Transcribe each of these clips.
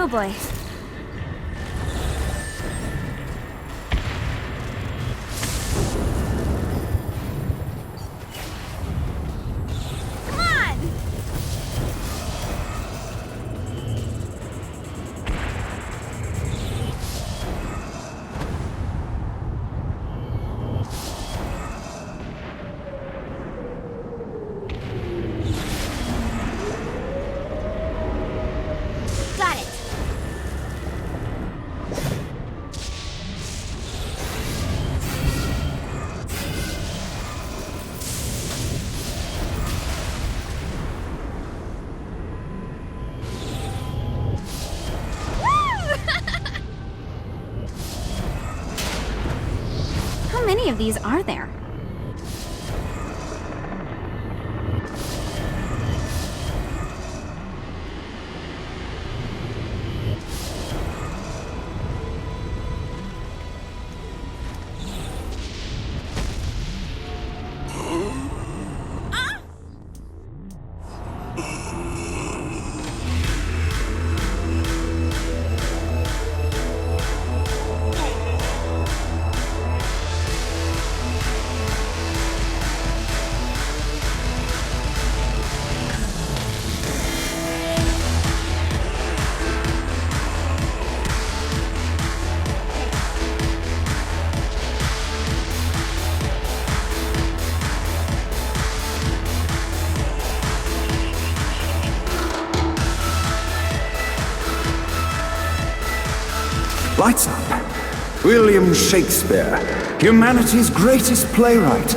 Oh boy. Come on! Got it. How many of these are there? Lights up. William Shakespeare, humanity's greatest playwright,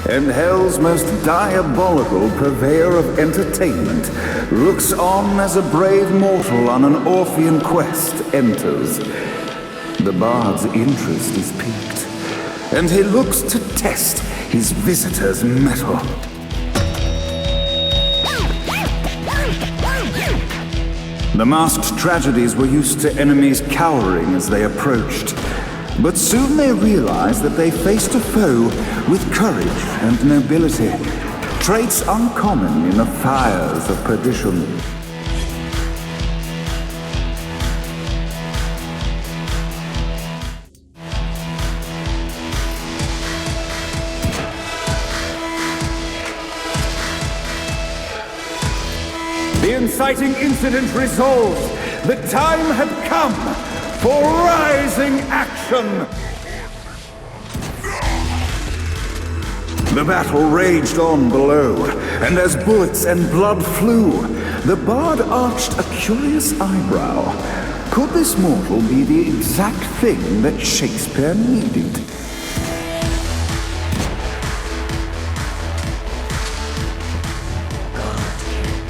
and hell's most diabolical purveyor of entertainment, looks on as a brave mortal on an Orphean quest enters. The bard's interest is piqued, and he looks to test his visitor's mettle. The masked tragedies were used to enemies cowering as they approached, but soon they realized that they faced a foe with courage and nobility, traits uncommon in the fires of perdition. The inciting incident resolved. The time had come for rising action. The battle raged on below, and as bullets and blood flew, the bard arched a curious eyebrow. Could this mortal be the exact thing that Shakespeare needed?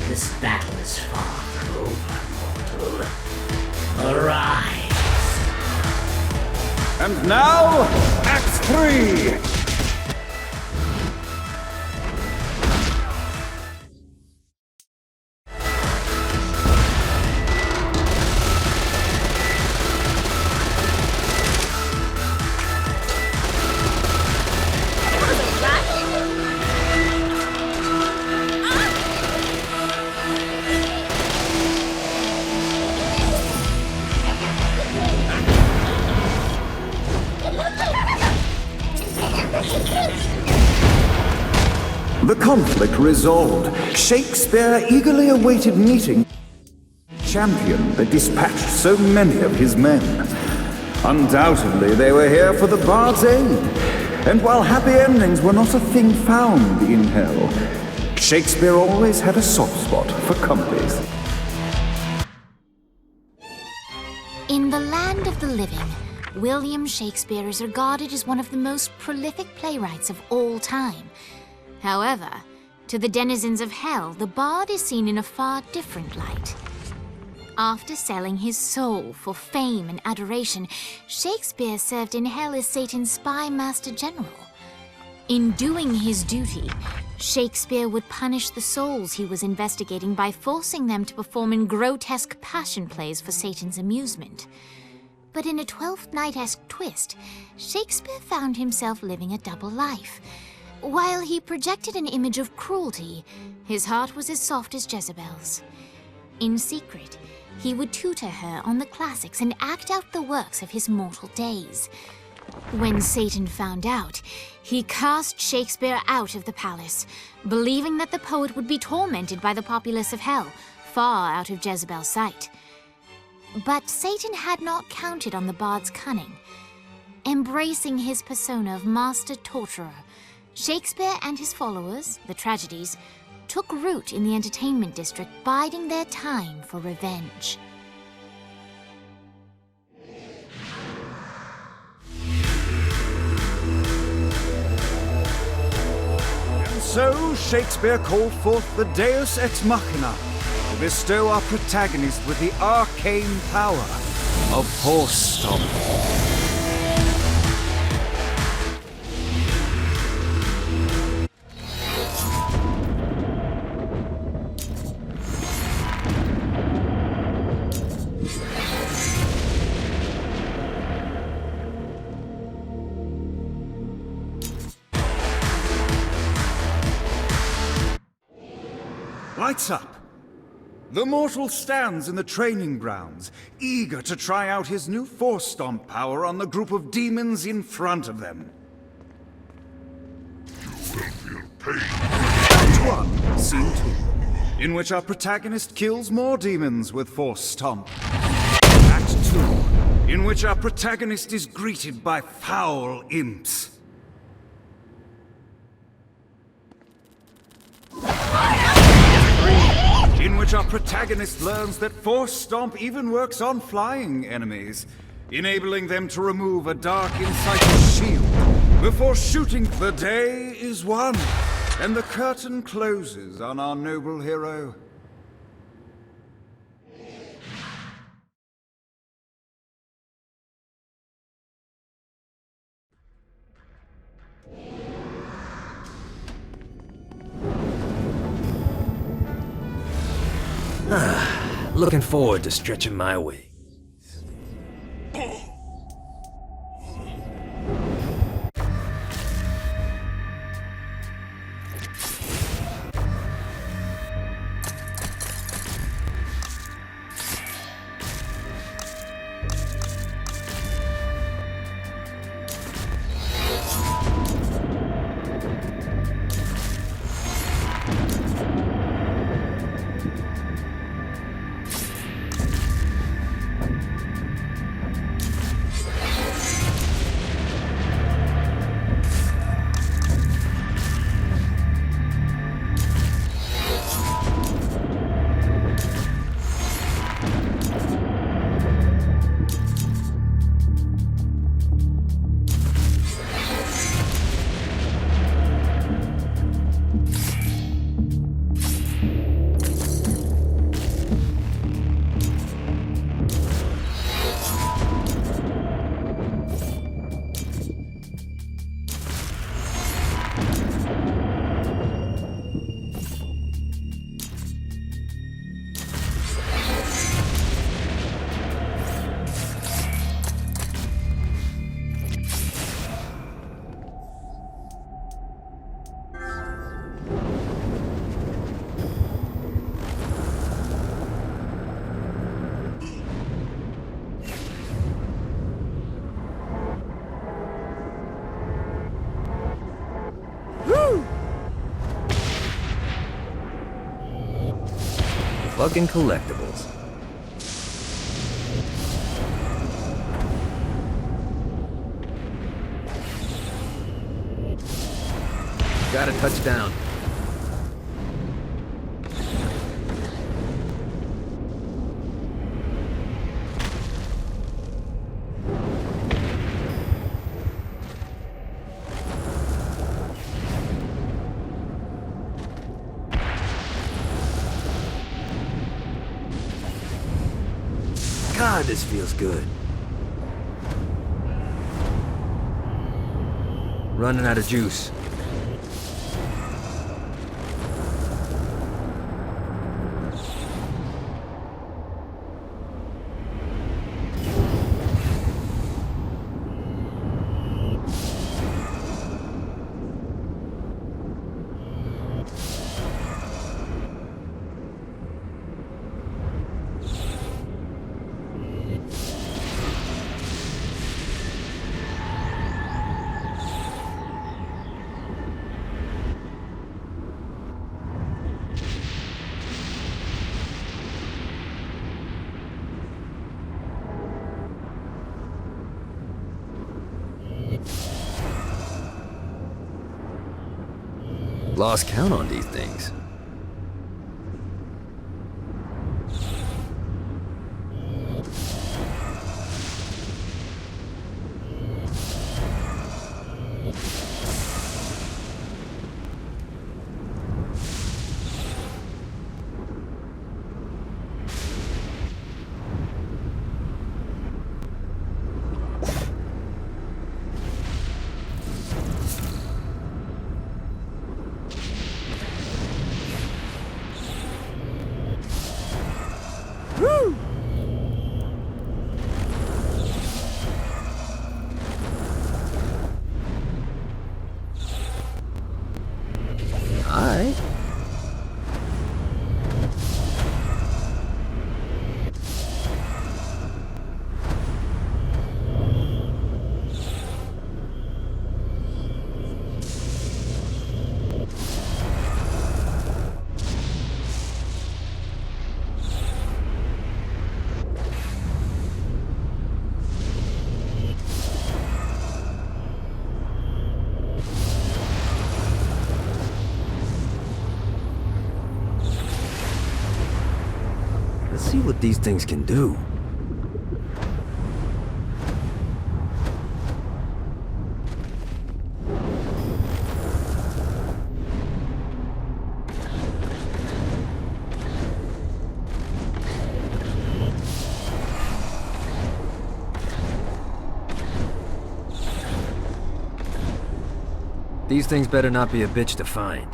This battle is far from over, mortal. Arise! And now, Act 3! The conflict resolved, Shakespeare eagerly awaited meeting the champion that dispatched so many of his men. Undoubtedly, they were here for the bard's aid, and while happy endings were not a thing found in hell, Shakespeare always had a soft spot for comedies. In the land of the living, William Shakespeare is regarded as one of the most prolific playwrights of all time. However, to the denizens of hell, the bard is seen in a far different light. After selling his soul for fame and adoration, Shakespeare served in hell as Satan's spy master general. In doing his duty, Shakespeare would punish the souls he was investigating by forcing them to perform in grotesque passion plays for Satan's amusement. But in a Twelfth Night-esque twist, Shakespeare found himself living a double life. While he projected an image of cruelty, his heart was as soft as Jezebel's. In secret, he would tutor her on the classics and act out the works of his mortal days. When Satan found out, he cast Shakespeare out of the palace, believing that the poet would be tormented by the populace of hell, far out of Jezebel's sight. But Satan had not counted on the bard's cunning. Embracing his persona of master torturer, Shakespeare and his followers, the tragedies, took root in the entertainment district, biding their time for revenge. And so Shakespeare called forth the Deus Ex Machina to bestow our protagonist with the arcane power of Horse Stomp. Lights up! The mortal stands in the training grounds, eager to try out his new Force Stomp power on the group of demons in front of them. You will feel pain. Act 1, Scene 2, in which our protagonist kills more demons with Force Stomp. Act 2, in which our protagonist is greeted by foul imps. In which our protagonist learns that Force Stomp even works on flying enemies, enabling them to remove a dark Insighter's shield before shooting. The day is won, and the curtain closes on our noble hero. Looking forward to stretching my wings. Fucking collectibles. Got a touchdown. God, this feels good. Running out of juice. Lost count on these things. Alright. Let's see what these things can do. These things better not be a bitch to find.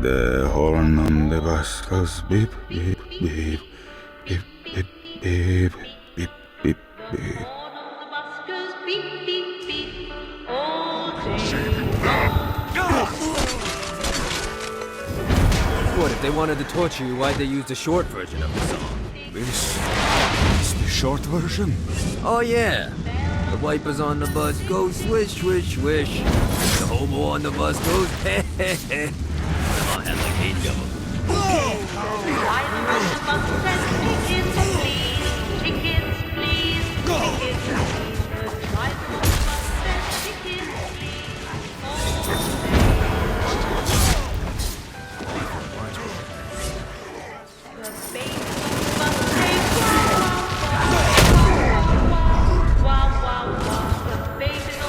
The horn on the bus goes beep, beep, beep, beep, beep, beep, beep, beep, beep. What, if they wanted to torture you, why'd they use the short version of the song? This is the short version. Oh yeah! The wipers on the bus go swish, swish, swish. The hobo on the bus goes heh, heh, heh. I'll have like 80 of them.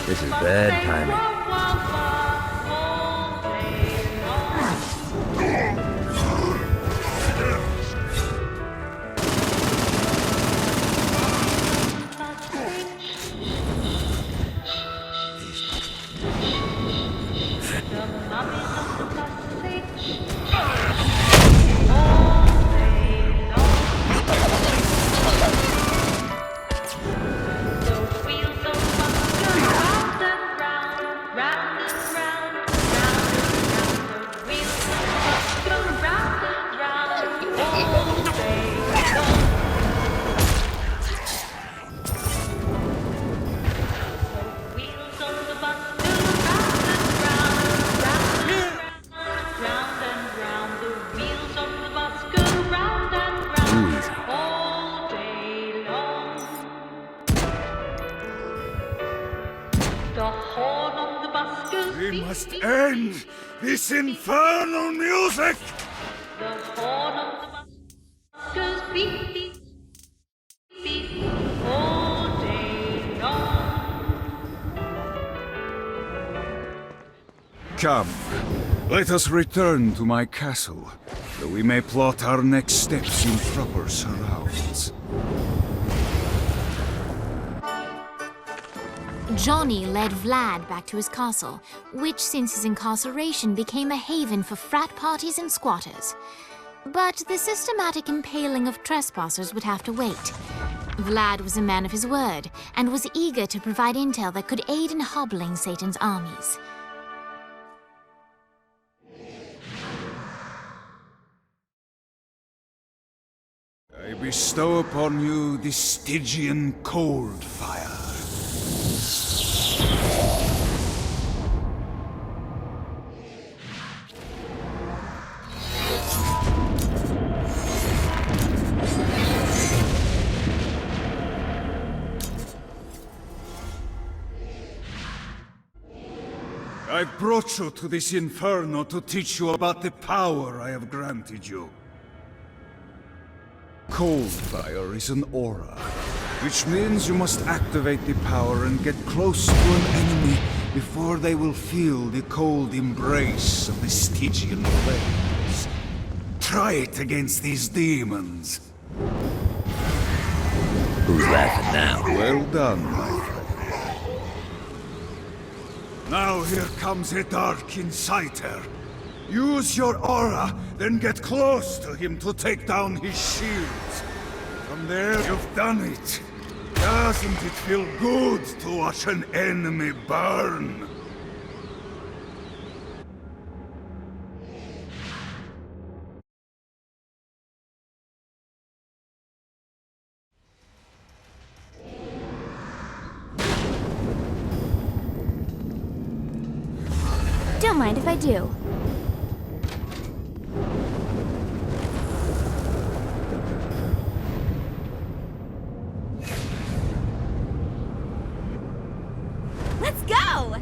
This is bad timing. We must end this infernal music! The horn of the bus goes beep, beep, beep, all day long. Come, let us return to my castle, so we may plot our next steps in proper surrounds. Johnny led Vlad back to his castle, which since his incarceration became a haven for frat parties and squatters. But the systematic impaling of trespassers would have to wait. Vlad was a man of his word, and was eager to provide intel that could aid in hobbling Satan's armies. I bestow upon you the Stygian cold fire. I've brought you to this inferno to teach you about the power I have granted you. Cold fire is an aura, which means you must activate the power and get close to an enemy before they will feel the cold embrace of the Stygian flames. Try it against these demons. Who's laughing now? Well done, my friend. Now here comes a dark inciter. Use your aura, then get close to him to take down his shields. From there, you've done it. Doesn't it feel good to watch an enemy burn? Don't mind if I do. Let's go!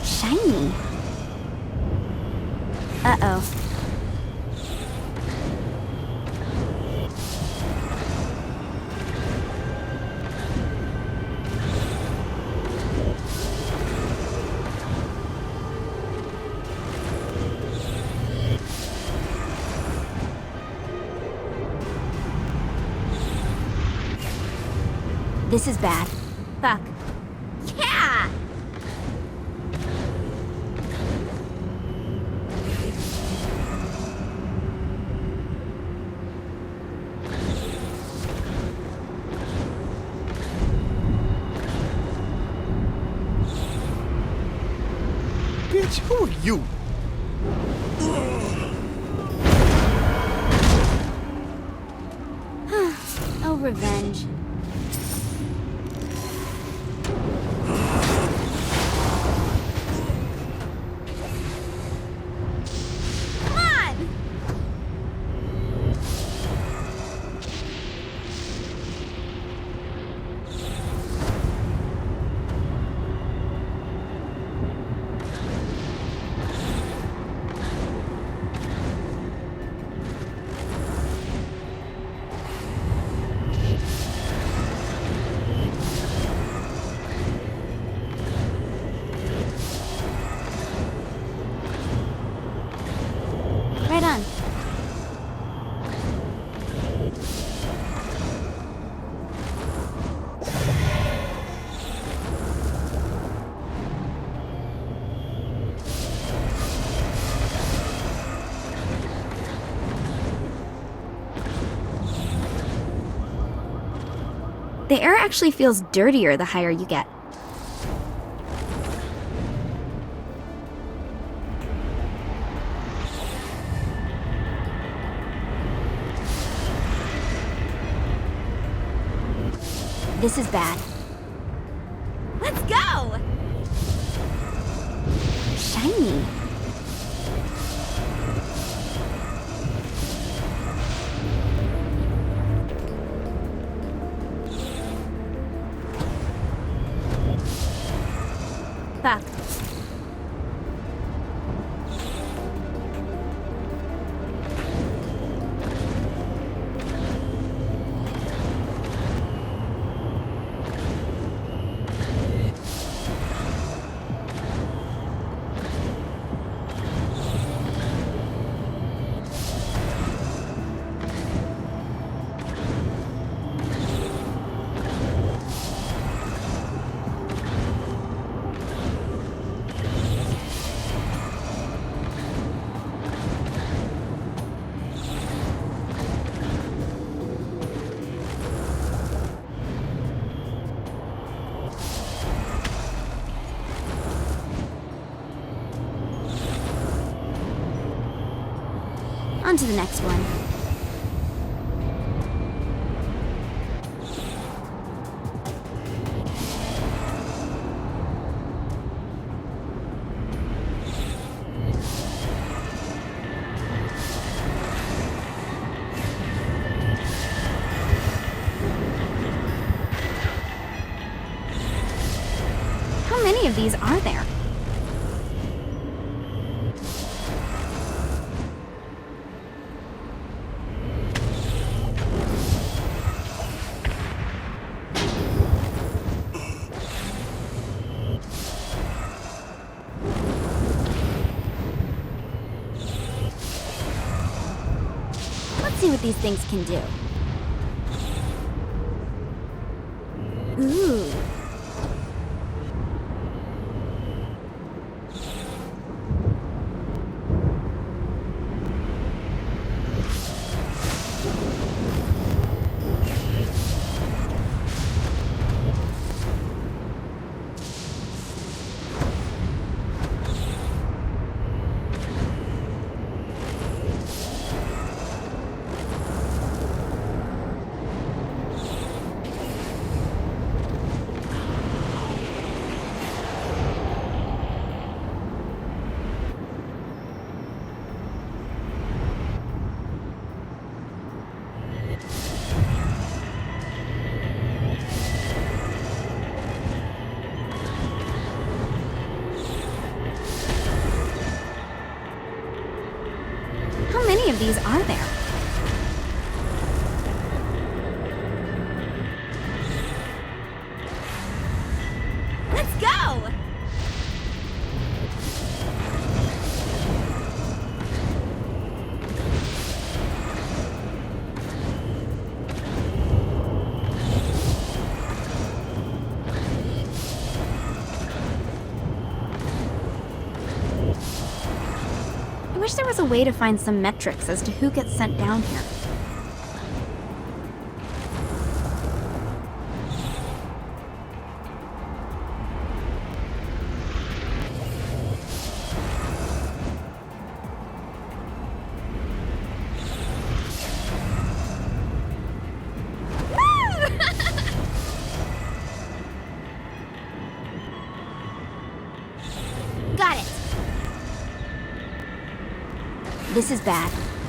Shiny. Uh-oh. This is bad. Fuck. Yeah! Bitch, who are you? Oh, revenge. Come on! Right on. The air actually feels dirtier the higher you get. This is bad. Let's go! Shiny. Fuck. On to the next one. How many of these are there? Let's see what these things can do. Ooh. How many of these are there? Let's go! I wish there was a way to find some metrics as to who gets sent down here. Got it! This is bad.